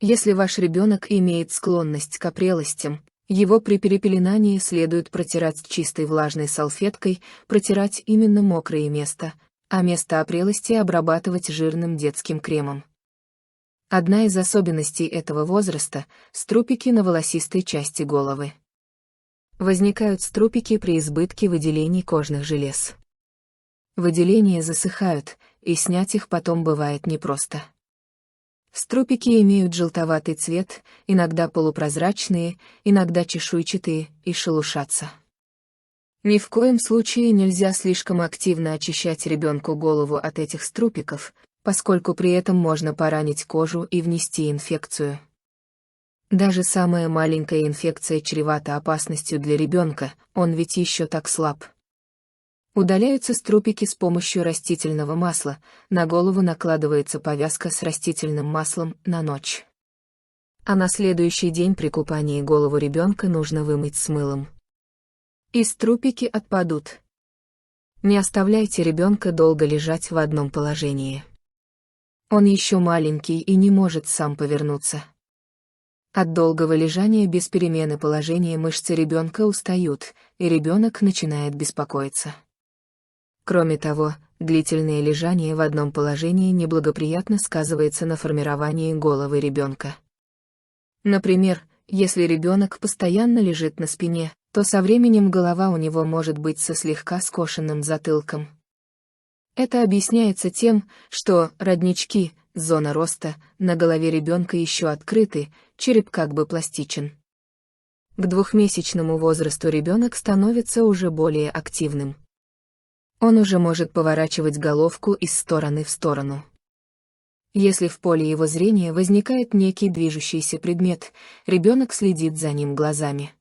Если ваш ребенок имеет склонность к опрелостям, его при перепеленании следует протирать чистой влажной салфеткой, протирать именно мокрое место, а место опрелости обрабатывать жирным детским кремом. Одна из особенностей этого возраста – струпики на волосистой части головы. Возникают струпики при избытке выделений кожных желез. Выделения засыхают, и снять их потом бывает непросто. Струпики имеют желтоватый цвет, иногда полупрозрачные, иногда чешуйчатые, и шелушатся. Ни в коем случае нельзя слишком активно очищать ребенку голову от этих струпиков, поскольку при этом можно поранить кожу и внести инфекцию. Даже самая маленькая инфекция чревата опасностью для ребенка, он ведь еще так слаб. Удаляются струпики с помощью растительного масла, на голову накладывается повязка с растительным маслом на ночь. А на следующий день при купании голову ребенка нужно вымыть с мылом. И струпики отпадут. Не оставляйте ребенка долго лежать в одном положении. Он еще маленький и не может сам повернуться. От долгого лежания без перемены положения мышцы ребенка устают, и ребенок начинает беспокоиться. Кроме того, длительное лежание в одном положении неблагоприятно сказывается на формировании головы ребенка. Например, если ребенок постоянно лежит на спине, то со временем голова у него может быть со слегка скошенным затылком. Это объясняется тем, что роднички, зона роста, на голове ребенка еще открыты, череп как бы пластичен. К 2-месячному возрасту ребенок становится уже более активным. Он уже может поворачивать головку из стороны в сторону. Если в поле его зрения возникает некий движущийся предмет, ребенок следит за ним глазами.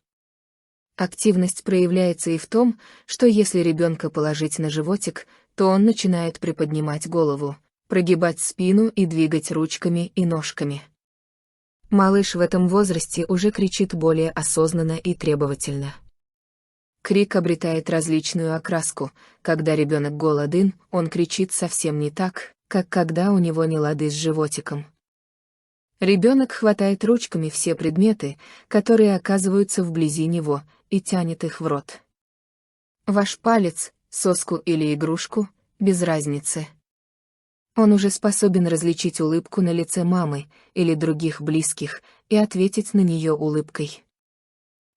Активность проявляется и в том, что если ребенка положить на животик, то он начинает приподнимать голову, прогибать спину и двигать ручками и ножками. Малыш в этом возрасте уже кричит более осознанно и требовательно. Крик обретает различную окраску. Когда ребенок голоден, он кричит совсем не так, как когда у него не лады с животиком. Ребенок хватает ручками все предметы, которые оказываются вблизи него, и тянет их в рот. Ваш палец, соску или игрушку, без разницы. Он уже способен различить улыбку на лице мамы или других близких и ответить на нее улыбкой.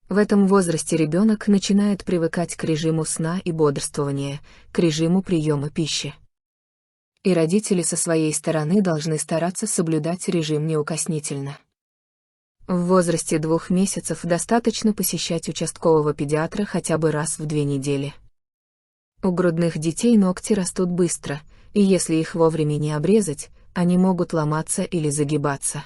В этом возрасте ребенок начинает привыкать к режиму сна и бодрствования, к режиму приема пищи. И родители со своей стороны должны стараться соблюдать режим неукоснительно. В возрасте 2 месяцев достаточно посещать участкового педиатра хотя бы раз в 2 недели. У грудных детей ногти растут быстро, и если их вовремя не обрезать, они могут ломаться или загибаться.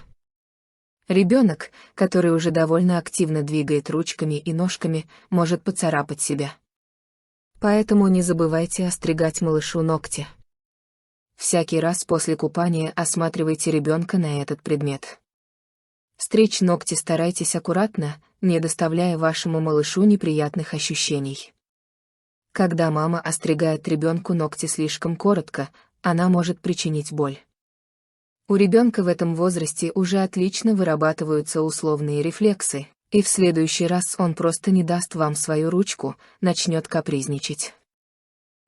Ребенок, который уже довольно активно двигает ручками и ножками, может поцарапать себя. Поэтому не забывайте остригать малышу ногти. Всякий раз после купания осматривайте ребенка на этот предмет. Стричь ногти старайтесь аккуратно, не доставляя вашему малышу неприятных ощущений. Когда мама остригает ребенку ногти слишком коротко, она может причинить боль. У ребенка в этом возрасте уже отлично вырабатываются условные рефлексы, и в следующий раз он просто не даст вам свою ручку, начнет капризничать.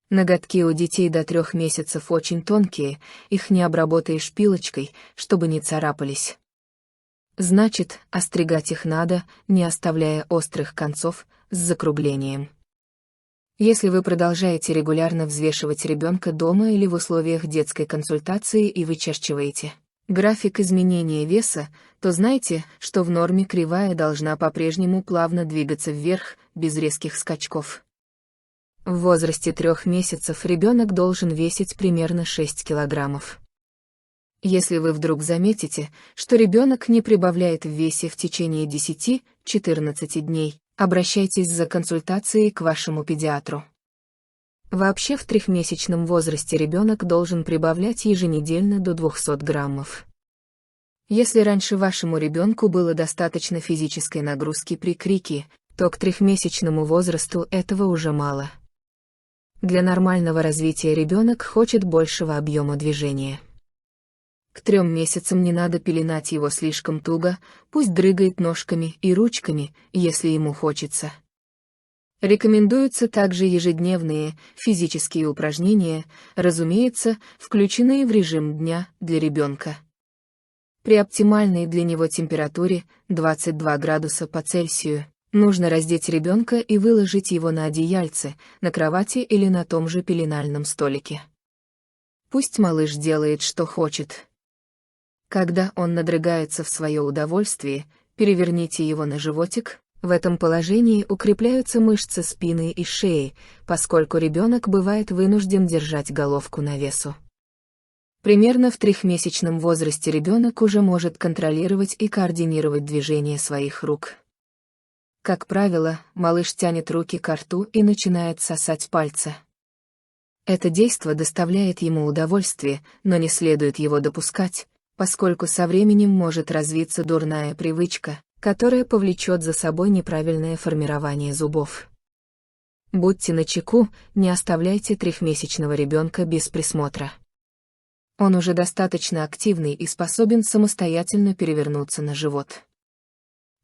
Ноготки у детей до 3 месяцев очень тонкие, их не обработаешь пилочкой, чтобы не царапались. Значит, остригать их надо, не оставляя острых концов, с закруглением. Если вы продолжаете регулярно взвешивать ребенка дома или в условиях детской консультации и вычерчиваете график изменения веса, то знайте, что в норме кривая должна по-прежнему плавно двигаться вверх, без резких скачков. В возрасте 3 месяцев ребенок должен весить примерно 6 килограммов. Если вы вдруг заметите, что ребенок не прибавляет в весе в течение 10-14 дней, обращайтесь за консультацией к вашему педиатру. Вообще в 3-месячном возрасте ребенок должен прибавлять еженедельно до 200 граммов. Если раньше вашему ребенку было достаточно физической нагрузки при крике, то к 3-месячному возрасту этого уже мало. Для нормального развития ребенок хочет большего объема движения. К 3 месяцам не надо пеленать его слишком туго, пусть дрыгает ножками и ручками, если ему хочется. Рекомендуются также ежедневные физические упражнения, разумеется, включенные в режим дня для ребенка. При оптимальной для него температуре 22 градуса по Цельсию нужно раздеть ребенка и выложить его на одеяльце, на кровати или на том же пеленальном столике. Пусть малыш делает, что хочет. Когда он надрыгается в свое удовольствие, переверните его на животик. В этом положении укрепляются мышцы спины и шеи, поскольку ребенок бывает вынужден держать головку на весу. Примерно в 3-месячном возрасте ребенок уже может контролировать и координировать движения своих рук. Как правило, малыш тянет руки ко рту и начинает сосать пальцы. Это действо доставляет ему удовольствие, но не следует его допускать, поскольку со временем может развиться дурная привычка, которая повлечет за собой неправильное формирование зубов. Будьте начеку, не оставляйте 3-месячного ребенка без присмотра. Он уже достаточно активный и способен самостоятельно перевернуться на живот.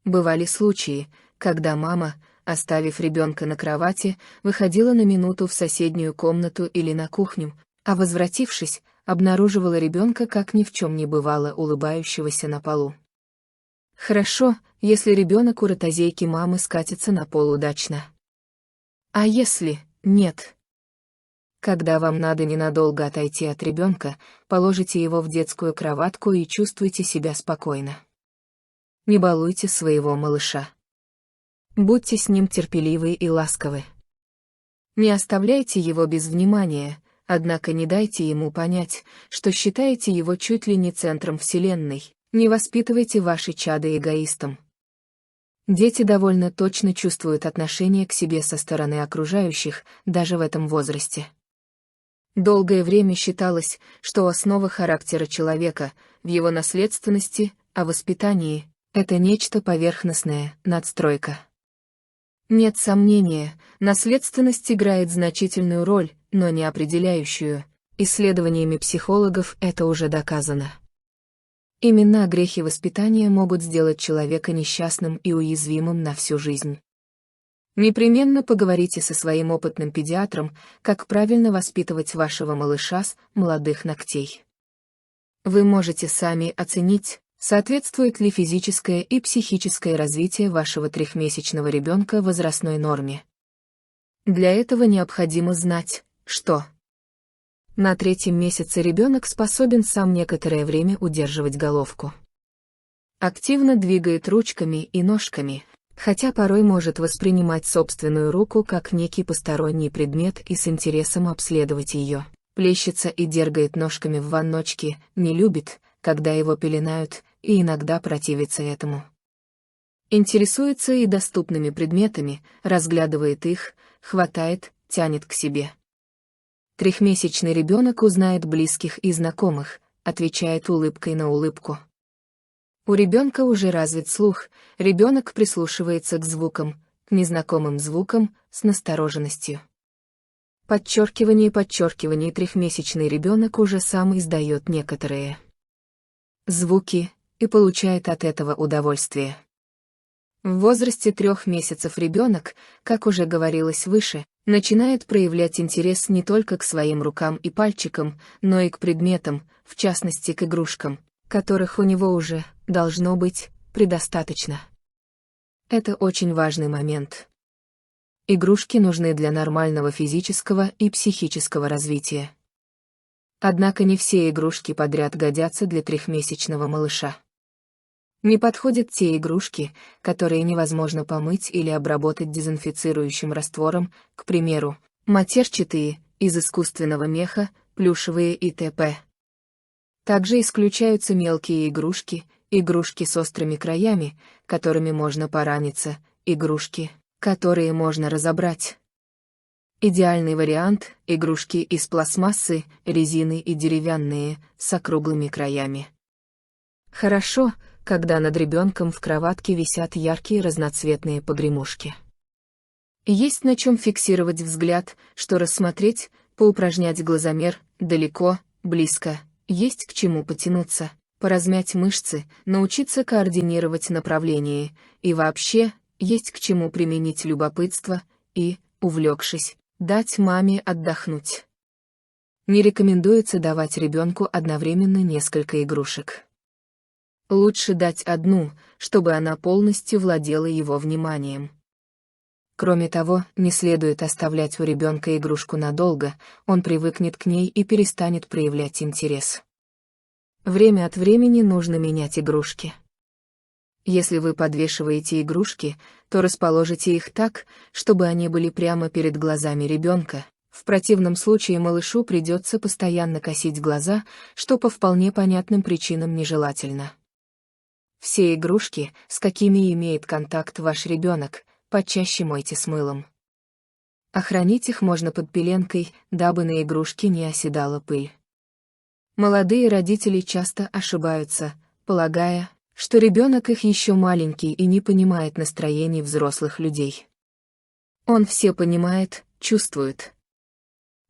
Бывали случаи, когда мама, оставив ребенка на кровати, выходила на минуту в соседнюю комнату или на кухню, а возвратившись, обнаруживала ребенка, как ни в чем не бывало, улыбающегося на полу. Хорошо, если ребенок у ротозейки мамы скатится на пол удачно. А если нет? Когда вам надо ненадолго отойти от ребенка, положите его в детскую кроватку и чувствуйте себя спокойно. Не балуйте своего малыша. Будьте с ним терпеливы и ласковы. Не оставляйте его без внимания, однако не дайте ему понять, что считаете его чуть ли не центром вселенной. Не воспитывайте ваши чадо эгоистом. Дети довольно точно чувствуют отношение к себе со стороны окружающих, даже в этом возрасте. Долгое время считалось, что основа характера человека в его наследственности, а воспитании — это нечто поверхностное, надстройка. Нет сомнения, наследственность играет значительную роль, но не определяющую. Исследованиями психологов это уже доказано. Именно грехи воспитания могут сделать человека несчастным и уязвимым на всю жизнь. Непременно поговорите со своим опытным педиатром, как правильно воспитывать вашего малыша с молодых ногтей. Вы можете сами оценить, соответствует ли физическое и психическое развитие вашего 3-месячного ребенка возрастной норме. Для этого необходимо знать, что на 3-м месяце ребенок способен сам некоторое время удерживать головку. Активно двигает ручками и ножками, хотя порой может воспринимать собственную руку как некий посторонний предмет и с интересом обследовать ее. Плещется и дергает ножками в ванночке, не любит, когда его пеленают, и иногда противится этому. Интересуется и доступными предметами, разглядывает их, хватает, тянет к себе. 3-месячный ребенок узнает близких и знакомых, отвечает улыбкой на улыбку. У ребенка уже развит слух, ребенок прислушивается к звукам, к незнакомым звукам, с настороженностью. Подчеркивание, 3-месячный ребенок уже сам издает некоторые звуки и получает от этого удовольствие. В возрасте 3 месяцев ребенок, как уже говорилось выше, начинает проявлять интерес не только к своим рукам и пальчикам, но и к предметам, в частности к игрушкам, которых у него уже, должно быть, предостаточно. Это очень важный момент. Игрушки нужны для нормального физического и психического развития. Однако не все игрушки подряд годятся для 3-месячного малыша. Не подходят те игрушки, которые невозможно помыть или обработать дезинфицирующим раствором, к примеру, матерчатые, из искусственного меха, плюшевые и т.п. Также исключаются мелкие игрушки, игрушки с острыми краями, которыми можно пораниться, игрушки, которые можно разобрать. Идеальный вариант — игрушки из пластмассы, резины и деревянные, с округлыми краями. Хорошо, когда над ребенком в кроватке висят яркие разноцветные погремушки. Есть на чем фиксировать взгляд, что рассмотреть, поупражнять глазомер, далеко, близко, Есть к чему потянуться, поразмять мышцы, научиться координировать направление, и вообще, есть к чему применить любопытство и, увлекшись, дать маме отдохнуть. Не рекомендуется давать ребенку одновременно несколько игрушек. Лучше дать одну, чтобы она полностью владела его вниманием. Кроме того, не следует оставлять у ребенка игрушку надолго, он привыкнет к ней и перестанет проявлять интерес. Время от времени нужно менять игрушки. Если вы подвешиваете игрушки, то расположите их так, чтобы они были прямо перед глазами ребенка. В противном случае малышу придется постоянно косить глаза, что по вполне понятным причинам нежелательно. Все игрушки, с какими имеет контакт ваш ребенок, почаще мойте с мылом. Охранить их можно под пеленкой, дабы на игрушки не оседала пыль. Молодые родители часто ошибаются, полагая, что ребенок их еще маленький и не понимает настроений взрослых людей. Он все понимает, чувствует.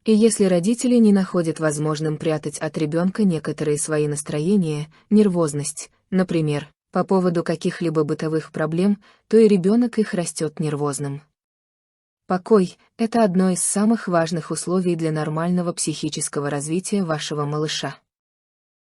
И если родители не находят возможным прятать от ребенка некоторые свои настроения, нервозность, например, по поводу каких-либо бытовых проблем, то и ребенок их растет нервозным. Покой – это одно из самых важных условий для нормального психического развития вашего малыша.